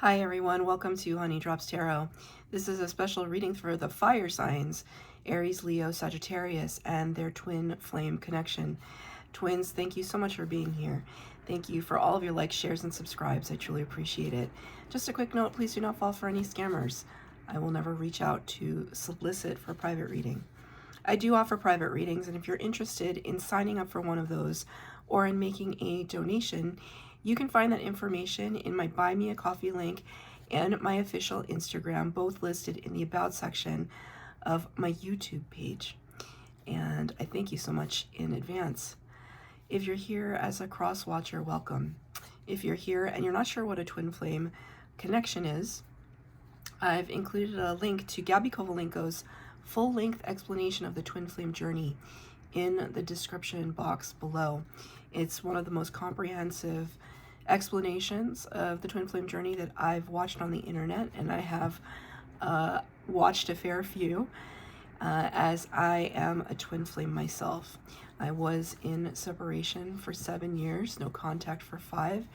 Hi everyone, welcome to Honey Drops Tarot. This is a special reading for the fire signs, Aries, Leo, Sagittarius, and their twin flame connection. Twins, thank you so much for being here. Thank you for all of your likes, shares, and subscribes. I truly appreciate it. Just a quick note, please do not fall for any scammers. I will never reach out to solicit for private reading. I do offer private readings, and if you're interested in signing up for one of those or in making a donation, you can find that information in my Buy Me a Coffee link and my official Instagram, both listed in the About section of my YouTube page. And I thank you so much in advance. If you're here as a cross watcher, welcome. If you're here and you're not sure what a twin flame connection is, I've included a link to Gabi Kovalenko's full-length explanation of the twin flame journey in the description box below. It's one of the most comprehensive explanations of the twin flame journey that I've watched on the internet, and I have watched a fair few as I am a twin flame myself. I was in separation for 7 years, no contact for 5,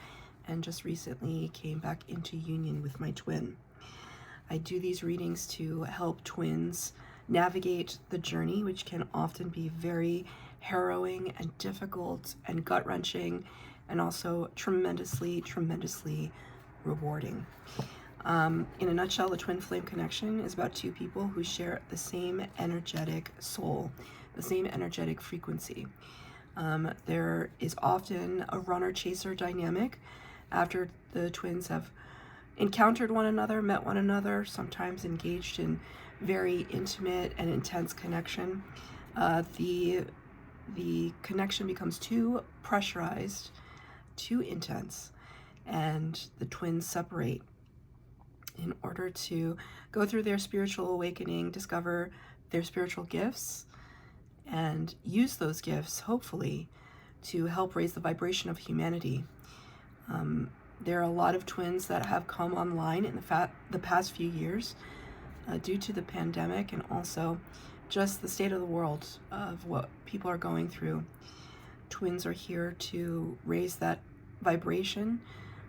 and just recently came back into union with my twin. I do these readings to help twins navigate the journey, which can often be very harrowing and difficult and gut-wrenching, and also tremendously rewarding. In a nutshell, the twin flame connection is about two people who share the same energetic soul, the same energetic frequency. There is often a runner-chaser dynamic after the twins have encountered one another, met one another, sometimes engaged in very intimate and intense connection. The connection becomes too pressurized, too intense, and the twins separate in order to go through their spiritual awakening, discover their spiritual gifts, and use those gifts, hopefully, to help raise the vibration of humanity. There are a lot of twins that have come online in the past few years due to the pandemic and also just the state of the world of what people are going through. Twins are here to raise that vibration,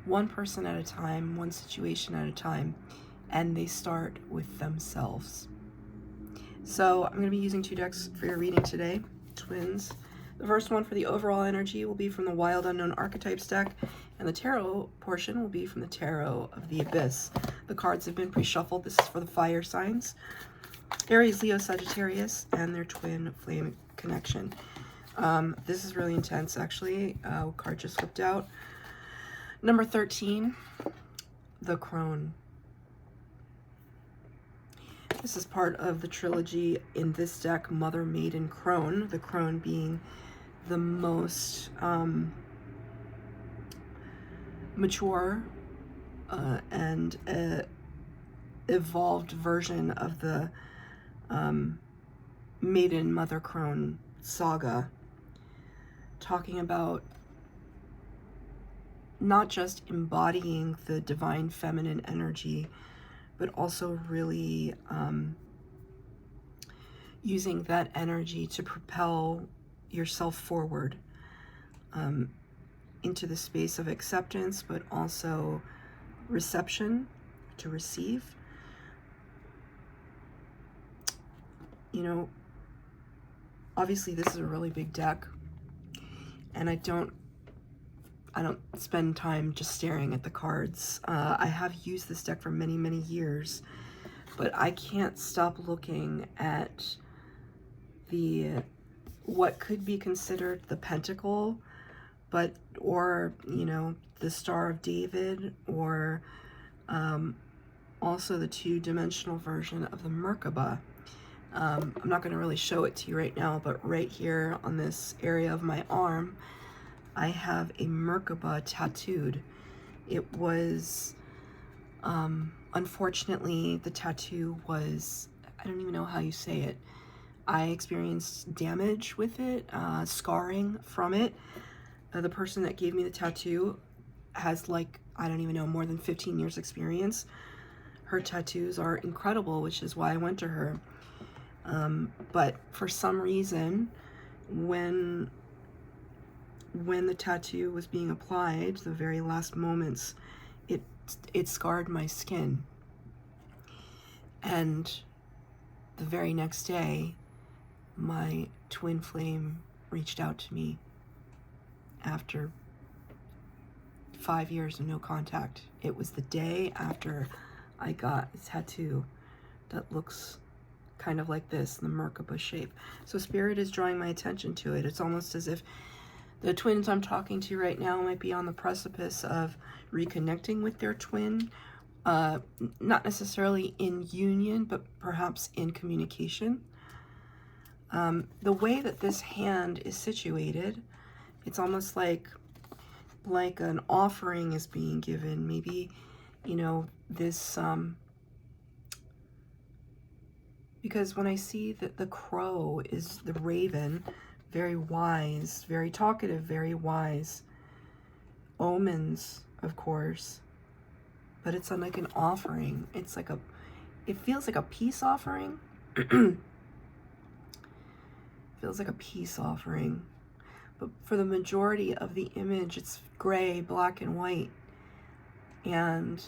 one person at a time, one situation at a time, and they start with themselves. So I'm going to be using 2 decks for your reading today, twins. The first one for the overall energy will be from the Wild Unknown Archetypes deck, and the tarot portion will be from the Tarot of the Abyss. The cards have been pre-shuffled. This is for the fire signs, Aries, Leo, Sagittarius, and their twin flame connection. This is really intense, actually. Card just flipped out. Number 13, the Crone. This is part of the trilogy in this deck, Mother, Maiden, Crone. The Crone being the most mature and evolved version of the Maiden Mother Crone saga, talking about not just embodying the divine feminine energy, but also really using that energy to propel yourself forward into the space of acceptance, but also reception, to receive. You know, obviously this is a really big deck, and I don't spend time just staring at the cards. I have used this deck for many years, but I can't stop looking at what could be considered the Pentacle, or you know, the Star of David, or also the 2-dimensional version of the Merkaba. I'm not going to really show it to you right now, but right here on this area of my arm, I have a Merkaba tattooed. It was, unfortunately, the tattoo was, I don't even know how you say it. I experienced damage with it, scarring from it. The person that gave me the tattoo has, like, I don't even know, more than 15 years experience. Her tattoos are incredible, which is why I went to her. But for some reason, when the tattoo was being applied, the very last moments, it it scarred my skin. And the very next day, my twin flame reached out to me after 5 years of no contact. It was the day after I got a tattoo that looks kind of like this, the Merkaba shape. So Spirit is drawing my attention to it. It's almost as if the twins I'm talking to right now might be on the precipice of reconnecting with their twin, not necessarily in union, but perhaps in communication. The way that this hand is situated, it's almost like an offering is being given. Maybe, you know, this, because when I see that the crow is the raven, very wise, very talkative, very wise. Omens, of course, but it's like an offering. It's like it feels like a peace offering. Feels like a peace offering. But for the majority of the image, it's gray, black, and white. And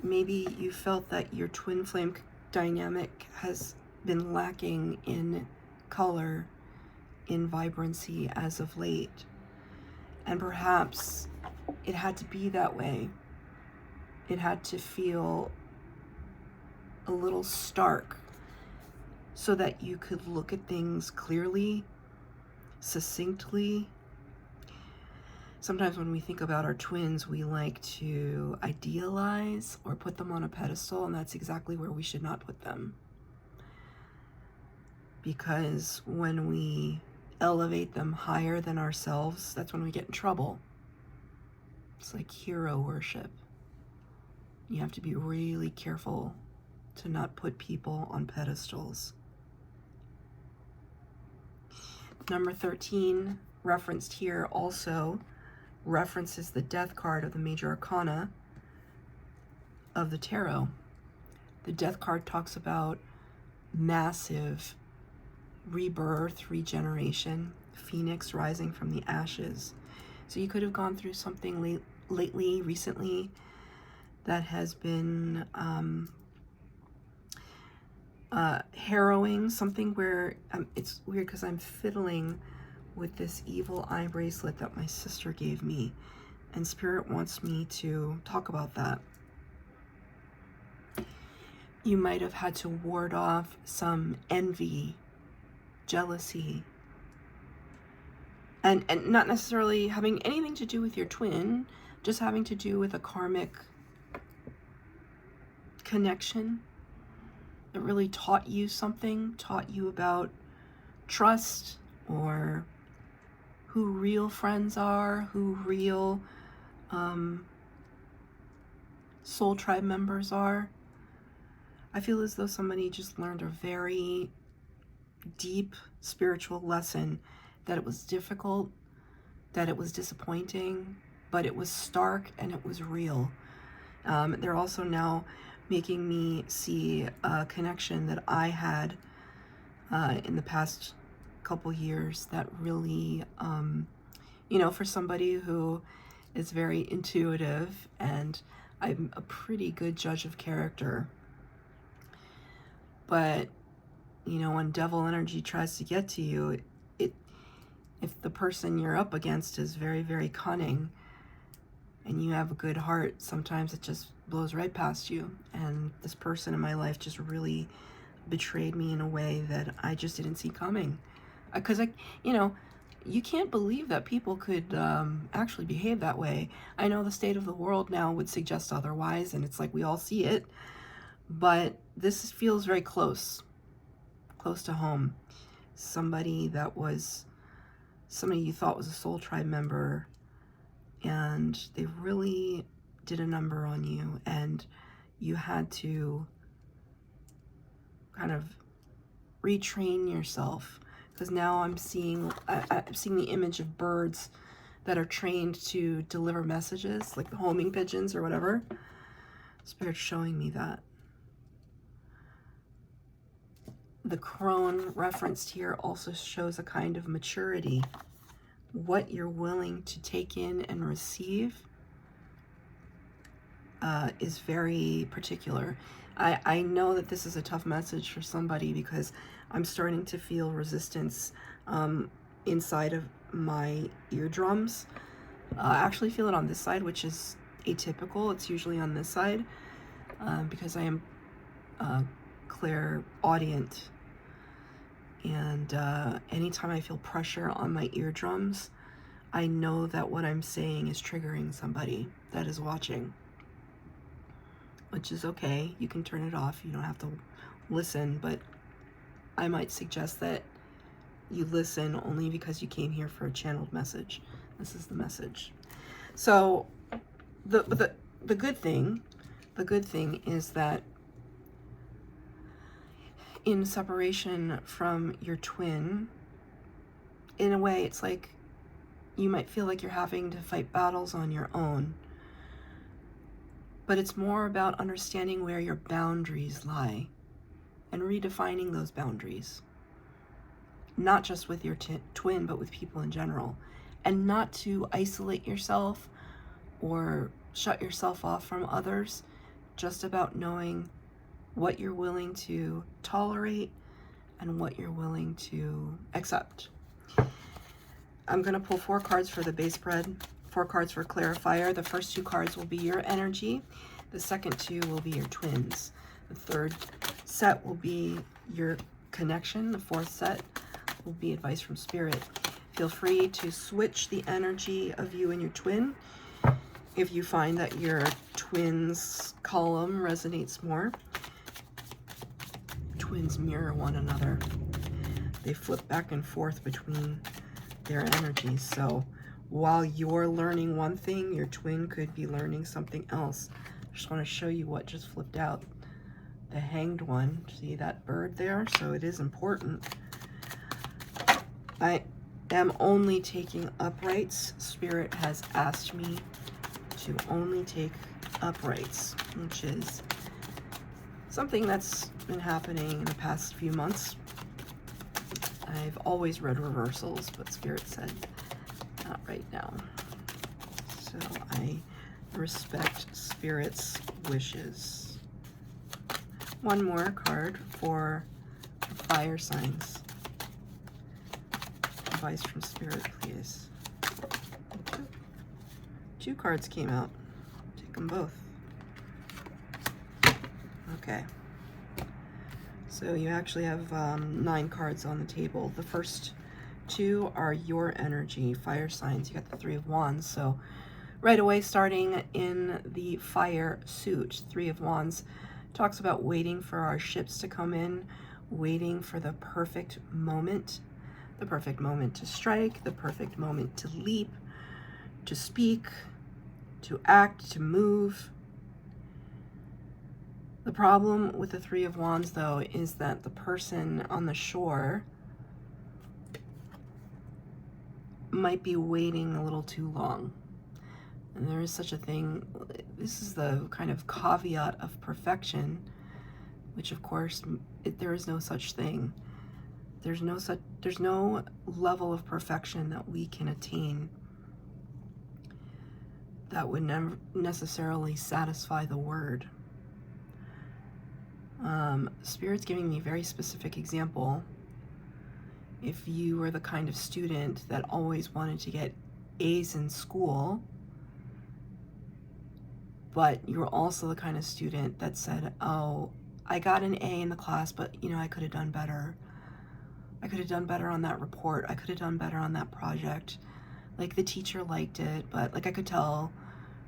maybe you felt that your twin flame dynamic has been lacking in color, in vibrancy as of late. And perhaps it had to be that way. It had to feel a little stark so that you could look at things clearly, succinctly. Sometimes when we think about our twins, we like to idealize or put them on a pedestal, and that's exactly where we should not put them. Because when we elevate them higher than ourselves, that's when we get in trouble. It's like hero worship. You have to be really careful to not put people on pedestals. Number 13, referenced here, also references the Death card of the Major Arcana of the Tarot. The Death card talks about massive rebirth, regeneration, phoenix rising from the ashes. So you could have gone through something recently, that has been harrowing, something where it's weird because I'm fiddling with this evil eye bracelet that my sister gave me, and Spirit wants me to talk about that. You might have had to ward off some envy, jealousy, and not necessarily having anything to do with your twin, just having to do with a karmic connection that really taught you something, taught you about trust, or who real friends are, who real soul tribe members are. I feel as though somebody just learned a very deep spiritual lesson, that it was difficult, that it was disappointing, but it was stark and it was real. They're also now making me see a connection that I had in the past couple years that really, you know, for somebody who is very intuitive, and I'm a pretty good judge of character. But, you know, when devil energy tries to get to you, if the person you're up against is very, very cunning and you have a good heart, sometimes it just blows right past you. And this person in my life just really betrayed me in a way that I just didn't see coming. Because you know, you can't believe that people could actually behave that way. I know the state of the world now would suggest otherwise, and it's like we all see it, but this feels very close to home. Somebody you thought was a soul tribe member, and they really did a number on you, and you had to kind of retrain yourself. Because now I'm seeing the image of birds that are trained to deliver messages, like the homing pigeons or whatever. Spirit's showing me that. The crone referenced here also shows a kind of maturity, what you're willing to take in and receive, is very particular. I know that this is a tough message for somebody because I'm starting to feel resistance inside of my eardrums. I actually feel it on this side, which is atypical. It's usually on this side because I am clairaudient. And anytime I feel pressure on my eardrums, I know that what I'm saying is triggering somebody that is watching, which is okay. You can turn it off. You don't have to listen, but I might suggest that you listen only because you came here for a channeled message. This is the message. So the good thing is that in separation from your twin, in a way, it's like you might feel like you're having to fight battles on your own, but it's more about understanding where your boundaries lie and redefining those boundaries, not just with your twin, but with people in general, and not to isolate yourself or shut yourself off from others, just about knowing what you're willing to tolerate and what you're willing to accept. I'm going to pull 4 cards for the base spread, 4 cards for clarifier. The first 2 cards will be your energy. The second 2 will be your twins. The third set will be your connection. The fourth set will be advice from spirit. Feel free to switch the energy of you and your twin if you find that your twins column resonates more. Twins mirror one another. They flip back and forth between their energies. So while you're learning one thing, your twin could be learning something else. I just want to show you what just flipped out. The hanged one. See that bird there? So it is important. I am only taking uprights. Spirit has asked me to only take uprights, which is something that's been happening in the past few months. I've always read reversals, but Spirit said not right now. So I respect Spirit's wishes. One more card for fire signs. Advice from Spirit, please. 2 cards came out. Take them both. Okay. So you actually have 9 cards on the table. The first 2 are your energy, fire signs. You got the 3 of Wands. So right away, starting in the fire suit, 3 of Wands talks about waiting for our ships to come in, waiting for the perfect moment to strike, the perfect moment to leap, to speak, to act, to move. The problem with the 3 of Wands, though, is that the person on the shore might be waiting a little too long. And there is such a thing. This is the kind of caveat of perfection, which, of course, there is no such thing. There's no level of perfection that we can attain that would never necessarily satisfy the word. Spirit's giving me a very specific example. If you were the kind of student that always wanted to get A's in school, but you were also the kind of student that said, oh, I got an A in the class, but I could have done better. I could have done better on that report. I could have done better on that project. Like, the teacher liked it, but I could tell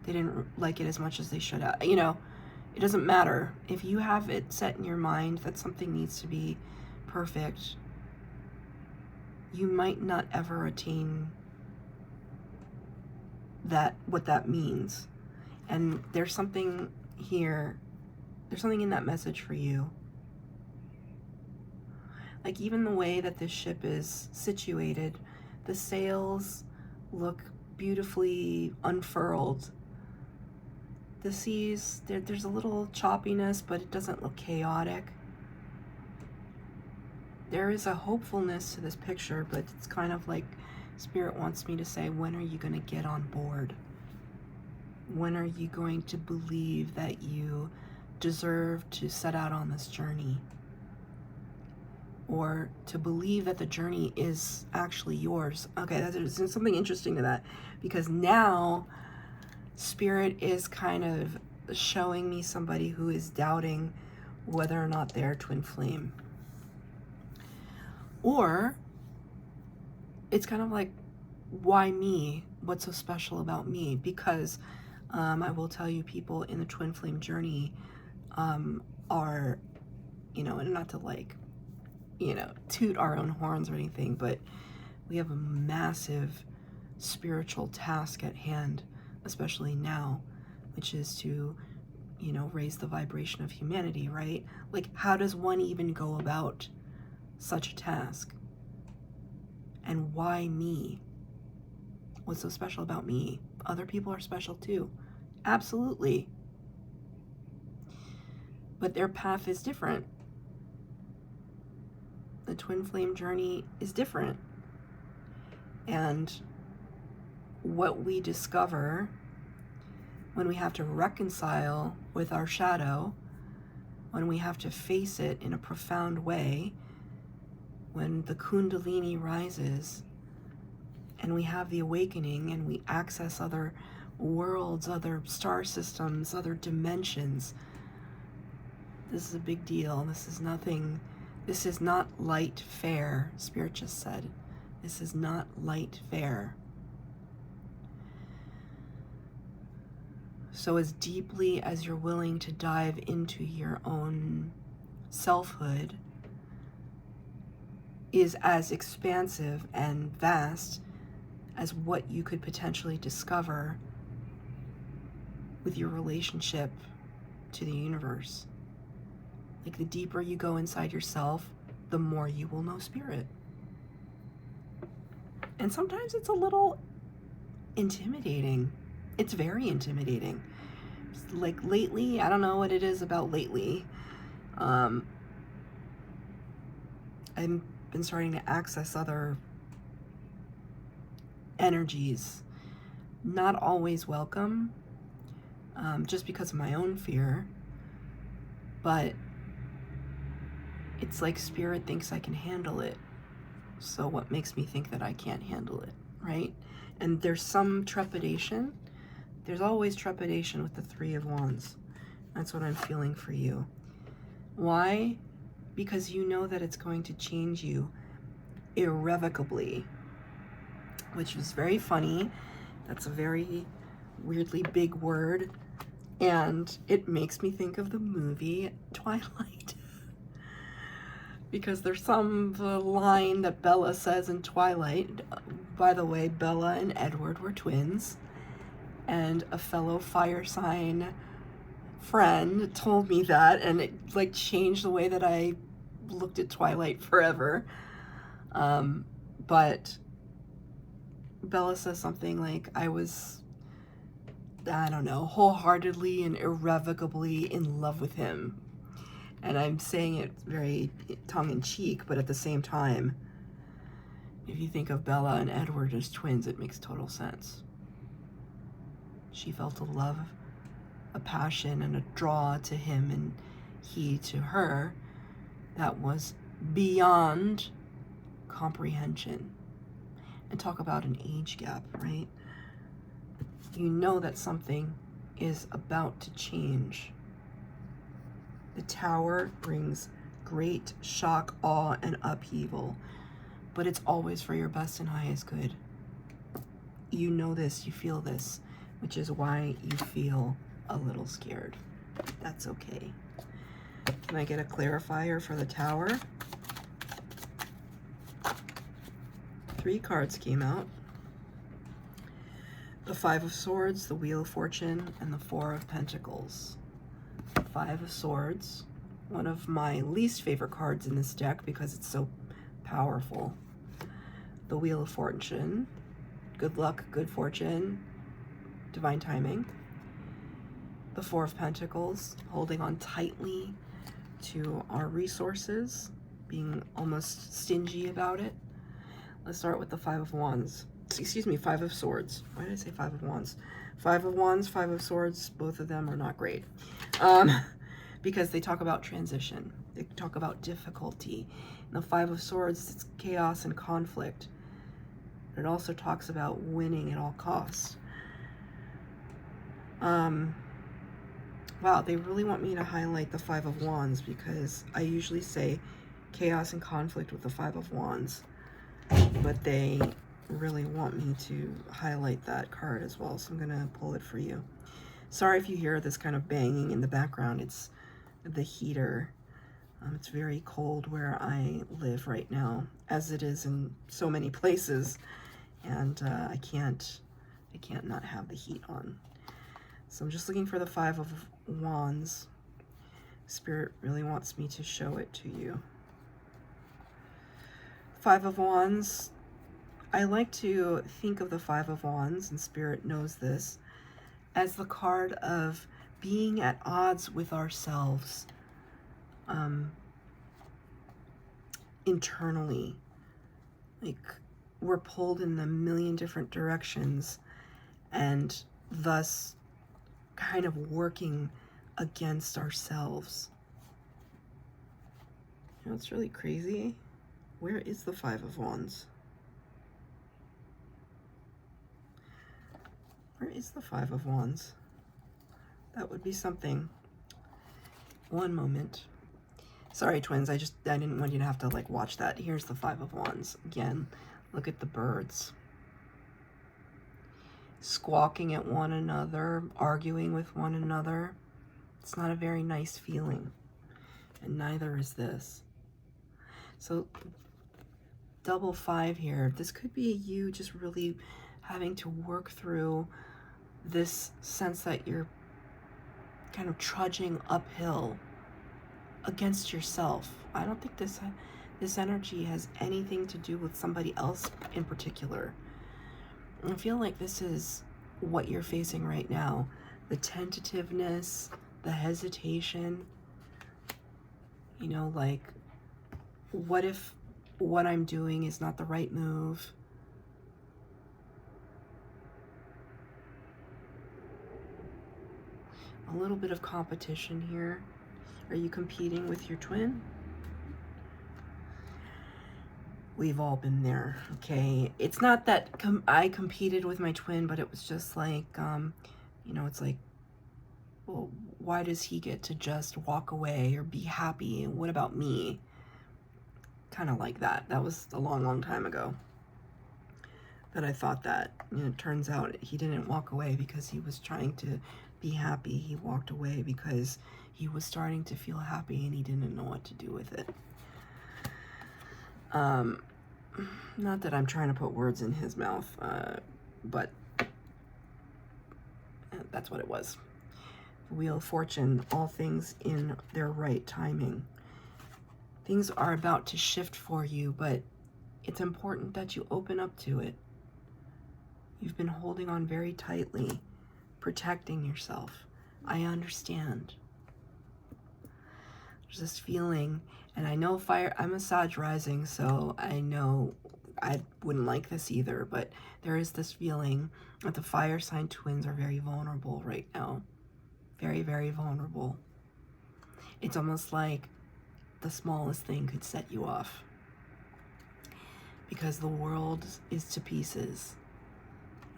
they didn't like it as much as they should have. It doesn't matter. If you have it set in your mind that something needs to be perfect, you might not ever attain what that means. And there's something here, there's something in that message for you. Like, even the way that this ship is situated, the sails look beautifully unfurled. The seas, there's a little choppiness, but it doesn't look chaotic. There is a hopefulness to this picture, but it's kind of like Spirit wants me to say, when are you going to get on board? When are you going to believe that you deserve to set out on this journey? Or to believe that the journey is actually yours? Okay, there's something interesting to that, because now Spirit is kind of showing me somebody who is doubting whether or not they're twin flame. Or it's kind of like, why me? What's so special about me? Because I will tell you, people in the twin flame journey are, you know, and not to like, you know, toot our own horns or anything, but we have a massive spiritual task at hand, especially now, which is to, you know, raise the vibration of humanity, right? Like, how does one even go about such a task? And why me? What's so special about me? Other people are special too. Absolutely. But their path is different. The twin flame journey is different. And what we discover when we have to reconcile with our shadow, when we have to face it in a profound way, when the Kundalini rises and we have the awakening and we access other worlds, other star systems, other dimensions, this is a big deal. This is not light fare, Spirit just said. This is not light fare. So as deeply as you're willing to dive into your own selfhood is as expansive and vast as what you could potentially discover with your relationship to the universe. Like, the deeper you go inside yourself, the more you will know Spirit. And sometimes it's a little intimidating. It's very intimidating. Like lately, I don't know what it is about lately. I've been starting to access other energies, not always welcome, just because of my own fear, but it's like Spirit thinks I can handle it. So what makes me think that I can't handle it, right? And there's some trepidation. There's always trepidation with the Three of Wands. That's what I'm feeling for you. Why? Because you know that it's going to change you irrevocably, which is very funny. That's a very weirdly big word. And it makes me think of the movie Twilight. Because there's some line that Bella says in Twilight. By the way, Bella and Edward were twins. And a fellow fire sign friend told me that, and it like changed the way that I looked at Twilight forever. But Bella says something like, I don't know, wholeheartedly and irrevocably in love with him. And I'm saying it very tongue-in-cheek, but at the same time, if you think of Bella and Edward as twins, it makes total sense. She felt a love, a passion, and a draw to him, and he to her, that was beyond comprehension. And talk about an age gap, right? You know that something is about to change. The Tower brings great shock, awe, and upheaval, but it's always for your best and highest good. You know this, you feel this, which is why you feel a little scared. That's okay. Can I get a clarifier for the Tower? 3 cards came out. The Five of Swords, the Wheel of Fortune, and the Four of Pentacles. 5 of Swords, one of my least favorite cards in this deck because it's so powerful. The Wheel of Fortune, good luck, good fortune, divine timing. The Four of Pentacles, holding on tightly to our resources, being almost stingy about it. Let's start with the Five of Wands. excuse me, Five of Swords. Why did I say Five of Wands? Five of Wands, Five of Swords, both of them are not great. Because they talk about transition. They talk about difficulty. And the Five of Swords, it's chaos and conflict. It also talks about winning at all costs. Wow, they really want me to highlight the Five of Wands because I usually say chaos and conflict with the Five of Wands. But they really want me to highlight that card as well, so I'm going to pull it for you. Sorry if you hear this kind of banging in the background. It's the heater. It's very cold where I live right now, as it is in so many places, and I can't not have the heat on. So I'm just looking for the Five of Wands. Spirit really wants me to show it to you. Five of Wands. I like to think of the Five of Wands, and Spirit knows this, as the card of being at odds with ourselves internally. Like, we're pulled in a million different directions and thus kind of working against ourselves. You know, it's really crazy. Where is the Five of Wands? Where is the Five of Wands? That would be something. One moment. Sorry, twins, I didn't want you to have to like watch that. Here's the Five of Wands. Again, look at the birds. Squawking at one another, arguing with one another. It's not a very nice feeling. And neither is this. So, double five here. This could be you just really having to work through this sense that you're kind of trudging uphill against yourself. I don't think this energy has anything to do with somebody else in particular. I feel like this is what you're facing right now. The tentativeness, the hesitation. You know, like, what if what I'm doing is not the right move? A little bit of competition here. Are you competing with your twin? We've all been there, okay? It's not that I competed with my twin, but it was just like, you know, it's like, well, why does he get to just walk away or be happy? And what about me? Kind of like that. That was a long, long time ago that I thought that. And it turns out he didn't walk away because he was trying to be happy. He walked away because he was starting to feel happy and he didn't know what to do with it. Not that I'm trying to put words in his mouth, but that's what it was. The Wheel of Fortune, all things in their right timing. Things are about to shift for you, but it's important that you open up to it. You've been holding on very tightly, protecting yourself. I understand. There's this feeling, and I know I'm a Sag rising, so I know I wouldn't like this either, but there is this feeling that the fire sign twins are very vulnerable right now. Very, very vulnerable. It's almost like the smallest thing could set you off. Because the world is to pieces.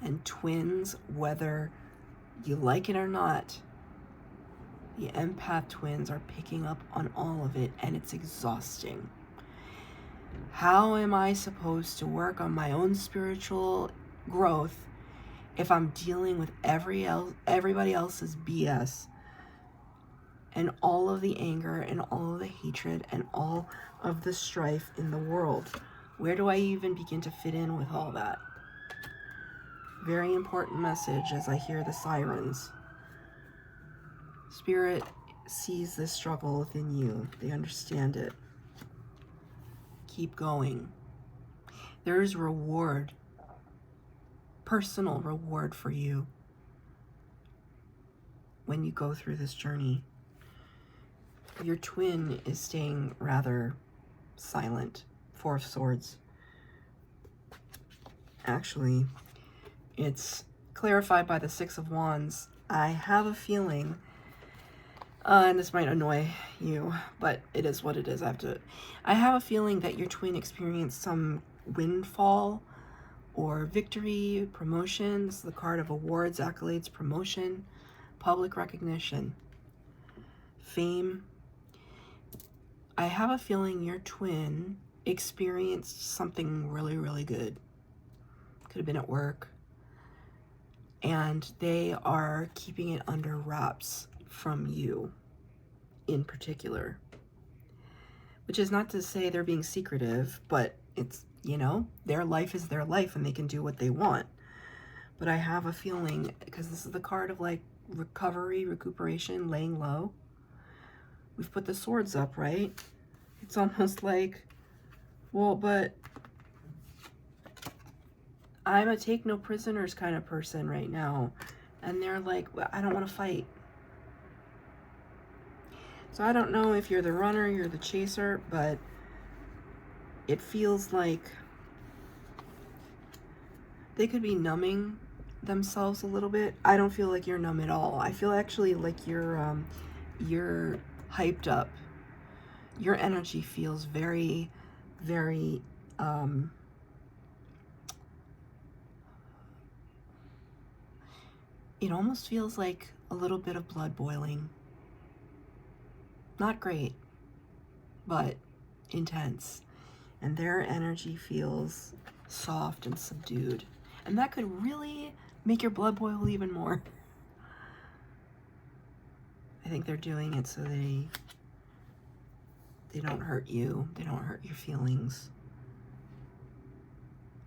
And twins, whether you like it or not, the empath twins are picking up on all of it, and it's exhausting. How am I supposed to work on my own spiritual growth if I'm dealing with everybody else's BS and all of the anger and all of the hatred and all of the strife in the world? Where do I even begin to fit in with all that? Very important message as I hear the sirens. Spirit sees this struggle within you. They understand it. Keep going. There is reward, personal reward for you when you go through this journey. Your twin is staying rather silent. Four of Swords. Actually, it's clarified by the Six of Wands. I have a feeling, and this might annoy you, but it is what it is. I have a feeling that your twin experienced some windfall or victory, promotion. This is the card of awards, accolades, promotion, public recognition, fame. I have a feeling your twin experienced something really, really good. Could have been at work. And they are keeping it under wraps from you in particular. Which is not to say they're being secretive, but it's, you know, their life is their life and they can do what they want. But I have a feeling, because this is the card of like recovery, recuperation, laying low. We've put the swords up, right? It's almost like, well, but I'm a take no prisoners kind of person right now. And they're like, well, I don't want to fight. So I don't know if you're the runner, you're the chaser, but it feels like they could be numbing themselves a little bit. I don't feel like you're numb at all. I feel actually like you're hyped up. Your energy feels very, very, it almost feels like a little bit of blood boiling. Not great, but intense. And their energy feels soft and subdued. And that could really make your blood boil even more. I think they're doing it so they don't hurt you. They don't hurt your feelings.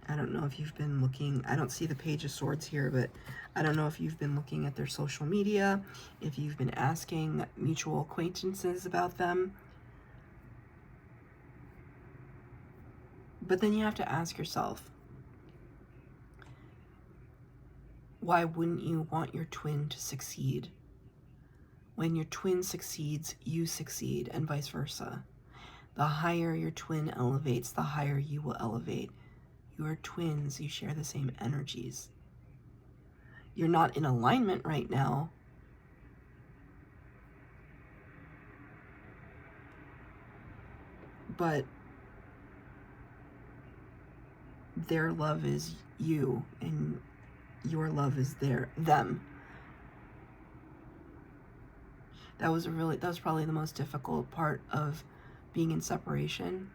I don't know if you've been looking, I don't see the Page of Swords here, but I don't know if you've been looking at their social media, if you've been asking mutual acquaintances about them. But then you have to ask yourself, why wouldn't you want your twin to succeed? When your twin succeeds, you succeed, and vice versa. The higher your twin elevates, the higher you will elevate. You are twins, you share the same energies. You're not in alignment right now, but their love is you and your love is them. That was probably the most difficult part of being in separation,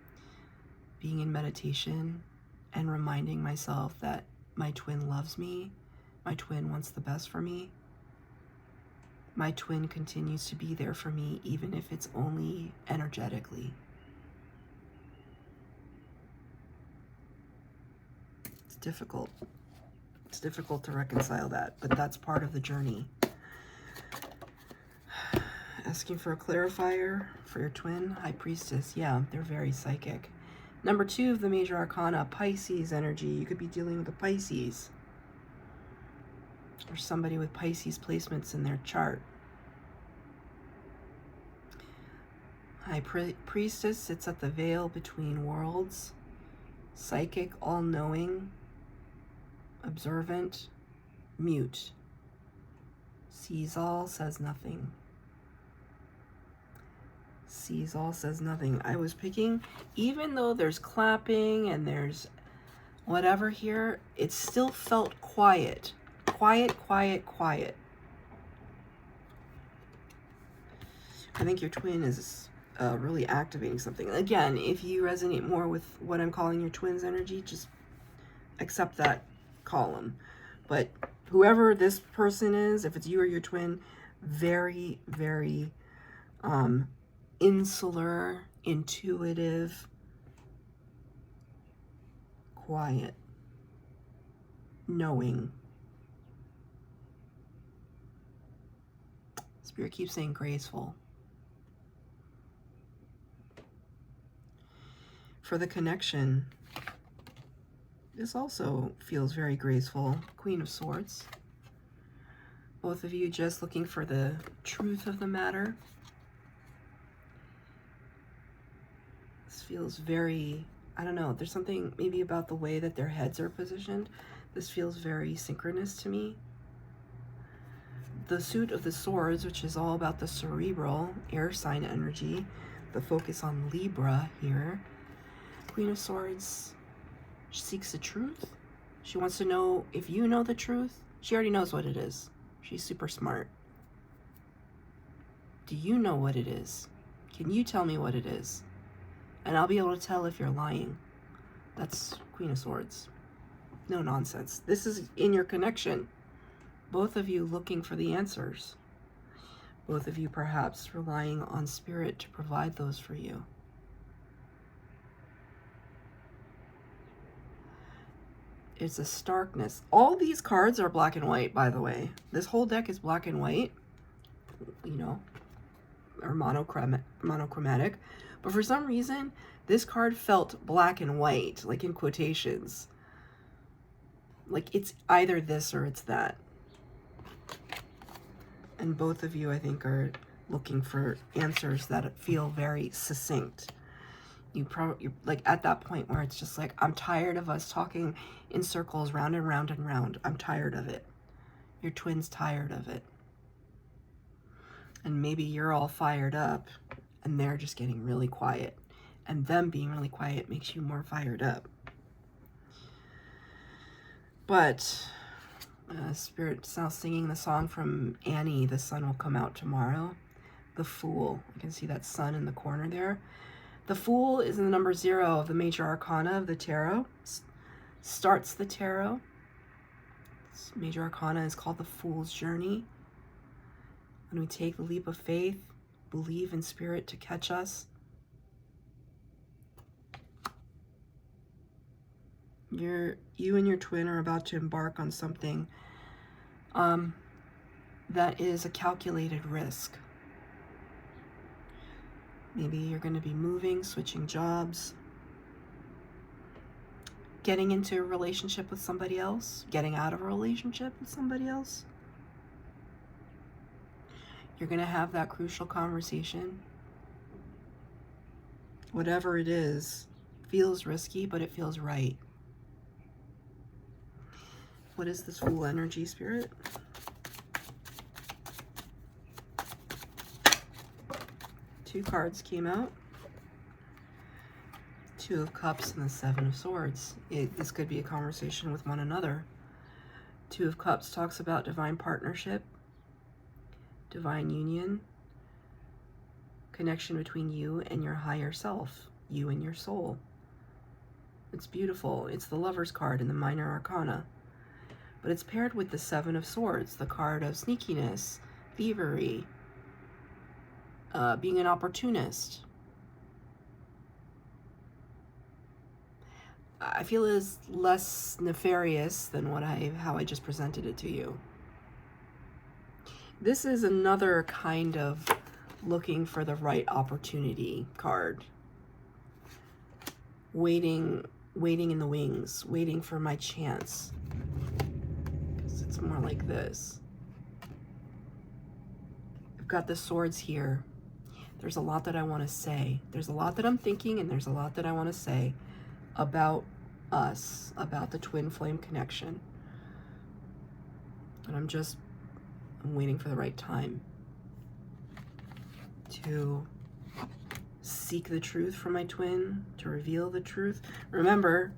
being in meditation, and reminding myself that my twin loves me, my twin wants the best for me, my twin continues to be there for me, even if it's only energetically. It's difficult. It's difficult to reconcile that, but that's part of the journey. Asking for a clarifier for your twin, High Priestess. Yeah, they're very psychic. Number 2 of the major arcana, Pisces energy. You could be dealing with a Pisces. Or somebody with Pisces placements in their chart. High Priestess sits at the veil between worlds. Psychic, all-knowing, observant, mute. Sees all, says nothing. Sees all, says nothing. I was picking, even though there's clapping and there's whatever here, it still felt quiet. Quiet, quiet, quiet. I think your twin is really activating something. Again, if you resonate more with what I'm calling your twin's energy, just accept that column. But whoever this person is, if it's you or your twin, very, very insular, intuitive, quiet, knowing. Spirit keeps saying graceful. For the connection, this also feels very graceful. Queen of Swords. Both of you just looking for the truth of the matter. This feels very, I don't know, there's something maybe about the way that their heads are positioned. This feels very synchronous to me. The suit of the swords, which is all about the cerebral air sign energy, the focus on Libra here. Queen of Swords seeks the truth. She wants to know if you know the truth. She already knows what it is. She's super smart. Do you know what it is? Can you tell me what it is? And I'll be able to tell if you're lying. That's Queen of Swords. No nonsense. This is in your connection. Both of you looking for the answers. Both of you perhaps relying on spirit to provide those for you. It's a starkness. All these cards are black and white, by the way. This whole deck is black and white, you know, or monochromatic. But for some reason, this card felt black and white, like in quotations. Like it's either this or it's that. And both of you, I think, are looking for answers that feel very succinct. You're like at that point where it's just like, I'm tired of us talking in circles round and round and round. I'm tired of it. Your twin's tired of it. And maybe you're all fired up and they're just getting really quiet. And them being really quiet makes you more fired up. But Spirit's now singing the song from Annie, The Sun Will Come Out Tomorrow. The Fool. You can see that sun in the corner there. The Fool is in the number 0 of the major arcana of the tarot. Starts the tarot. This major arcana is called the Fool's Journey. When we take the leap of faith, believe in spirit to catch us. You and your twin are about to embark on something that is a calculated risk. Maybe you're going to be moving, switching jobs, getting into a relationship with somebody else, getting out of a relationship with somebody else. You're going to have that crucial conversation. Whatever it is, feels risky, but it feels right. What is this Fool energy, Spirit? Two cards came out. Two of Cups and the Seven of Swords. This could be a conversation with one another. Two of Cups talks about divine partnership, divine union, connection between you and your higher self, you and your soul. It's beautiful. It's the Lover's card in the minor arcana. But it's paired with the Seven of Swords, the card of sneakiness, thievery, being an opportunist. I feel it is less nefarious than how I just presented it to you. This is another kind of looking for the right opportunity card. Waiting in the wings, waiting for my chance. Because it's more like this. I've got the swords here. There's a lot that I want to say. There's a lot that I'm thinking, and there's a lot that I want to say about us, about the twin flame connection. And I'm waiting for the right time to seek the truth from my twin, to reveal the truth. Remember,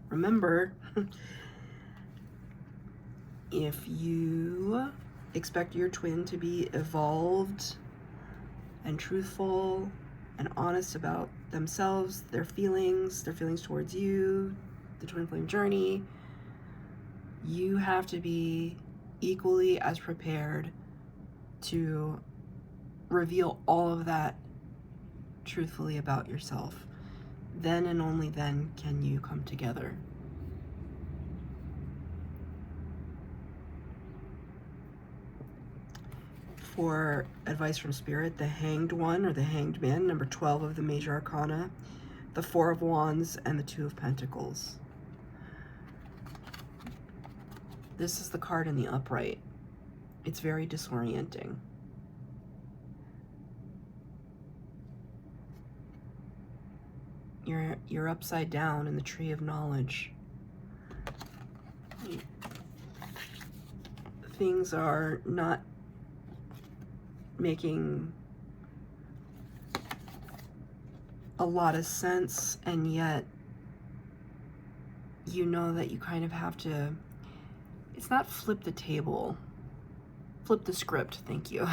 if you expect your twin to be evolved and truthful and honest about themselves, their feelings towards you, the twin flame journey, you have to be equally as prepared to reveal all of that truthfully about yourself. Then and only then can you come together. For advice from Spirit, the Hanged One or the Hanged Man, number 12 of the major arcana, the Four of Wands, and the Two of Pentacles. This is the card in the upright. It's very disorienting. You're upside down in the tree of knowledge. Things are not making a lot of sense, and yet you know that you kind of have to, it's not flip the table, flip the script, thank you.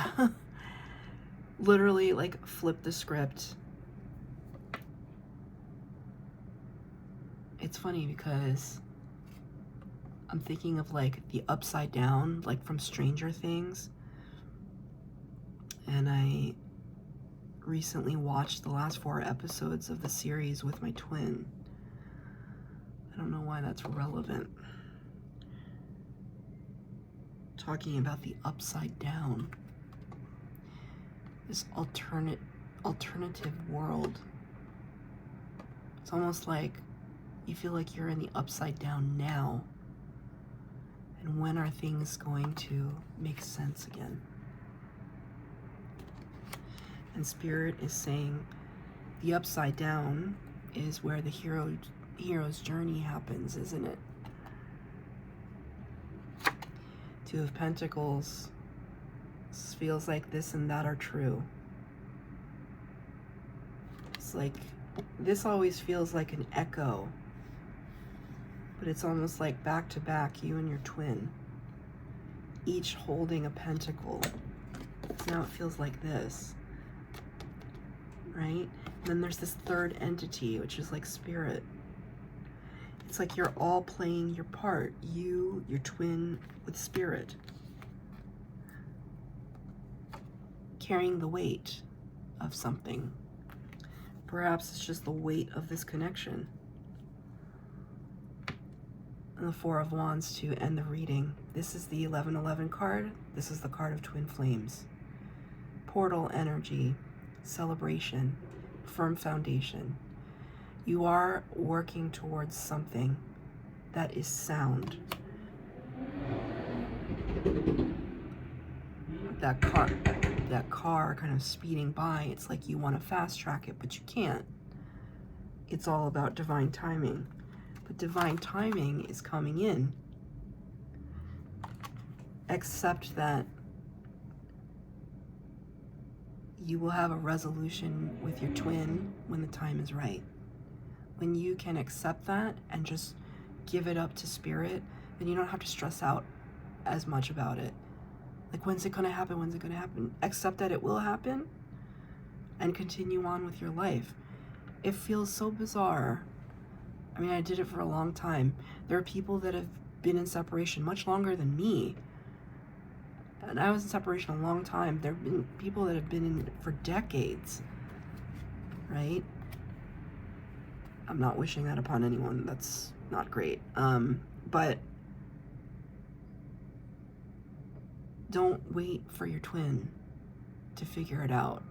Literally, like, flip the script. It's funny because I'm thinking of, like, the upside down, like from Stranger Things. And I recently watched the last 4 episodes of the series with my twin. I don't know why that's relevant. Talking about the upside down. This alternative world. It's almost like you feel like you're in the upside down now. And when are things going to make sense again? And Spirit is saying the upside down is where the hero's journey happens, isn't it? 2 of Pentacles. This feels like this and that are true. It's like, this always feels like an echo, but it's almost like back to back, you and your twin, each holding a pentacle. So now it feels like this, right? And then there's this third entity, which is like Spirit. It's like you're all playing your part, you, your twin, with Spirit, carrying the weight of something. Perhaps it's just the weight of this connection. And the 4 of Wands to end the reading. This is the 1111 card. This is the card of twin flames. Portal energy, celebration, firm foundation. You are working towards something that is sound. That car kind of speeding by, it's like you want to fast track it, but you can't. It's all about divine timing. But divine timing is coming in. Accept that you will have a resolution with your twin when the time is right. When you can accept that and just give it up to Spirit, then you don't have to stress out as much about it. Like, when's it gonna happen? When's it gonna happen? Accept that it will happen and continue on with your life. It feels so bizarre. I mean, I did it for a long time. There are people that have been in separation much longer than me. And I was in separation a long time. There have been people that have been in for decades, right? I'm not wishing that upon anyone. That's not great. But don't wait for your twin to figure it out.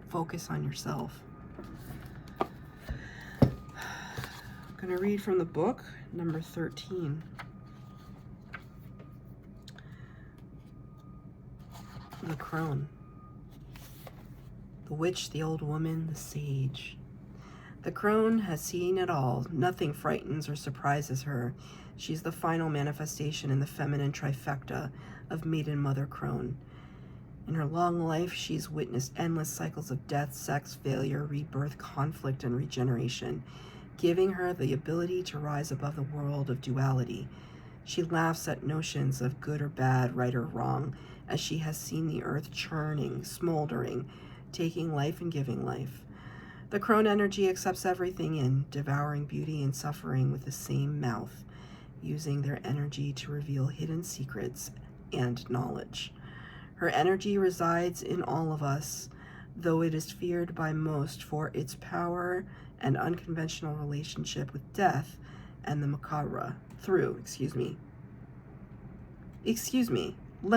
Focus on yourself. I'm going to read from the book, number 13. The crone. The witch, the old woman, the sage. The crone has seen it all. Nothing frightens or surprises her. She's the final manifestation in the feminine trifecta of maiden mother crone. In her long life, she's witnessed endless cycles of death, sex, failure, rebirth, conflict, and regeneration, giving her the ability to rise above the world of duality. She laughs at notions of good or bad, right or wrong, as she has seen the earth churning, smoldering, taking life and giving life. The crone energy accepts everything in, devouring beauty and suffering with the same mouth, using their energy to reveal hidden secrets and knowledge. Her energy resides in all of us, though it is feared by most for its power and unconventional relationship with death and the macabre. Let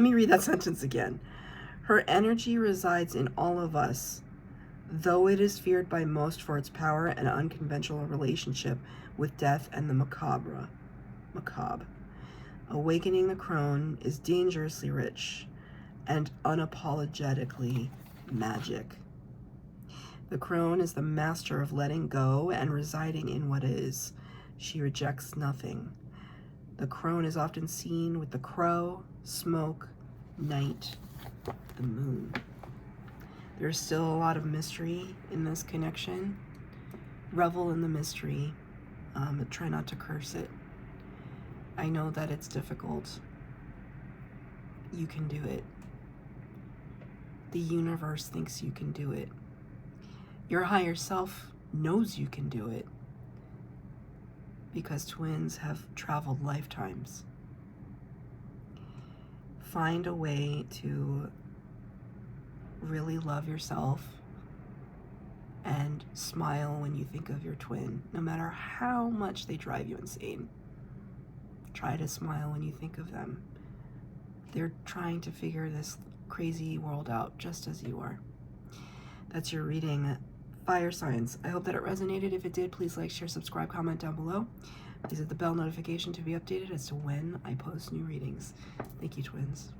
me read that sentence again. Her energy resides in all of us, though it is feared by most for its power and unconventional relationship with death and the macabre. Awakening the crone is dangerously rich and unapologetically magic. The crone is the master of letting go and residing in what is. She rejects nothing. The crone is often seen with the crow, smoke, night, the moon. There's still a lot of mystery in this connection. Revel in the mystery. Try not to curse it. I know that it's difficult. You can do it. The universe thinks you can do it. Your higher self knows you can do it because twins have traveled lifetimes. Find a way to really love yourself and smile when you think of your twin, no matter how much they drive you insane. Try to smile when you think of them. They're trying to figure this crazy world out just as you are. That's your reading, fire signs. I hope that it resonated. If it did, please like, share, subscribe, comment down below. Please hit the bell notification to be updated as to when I post new readings. Thank you, twins.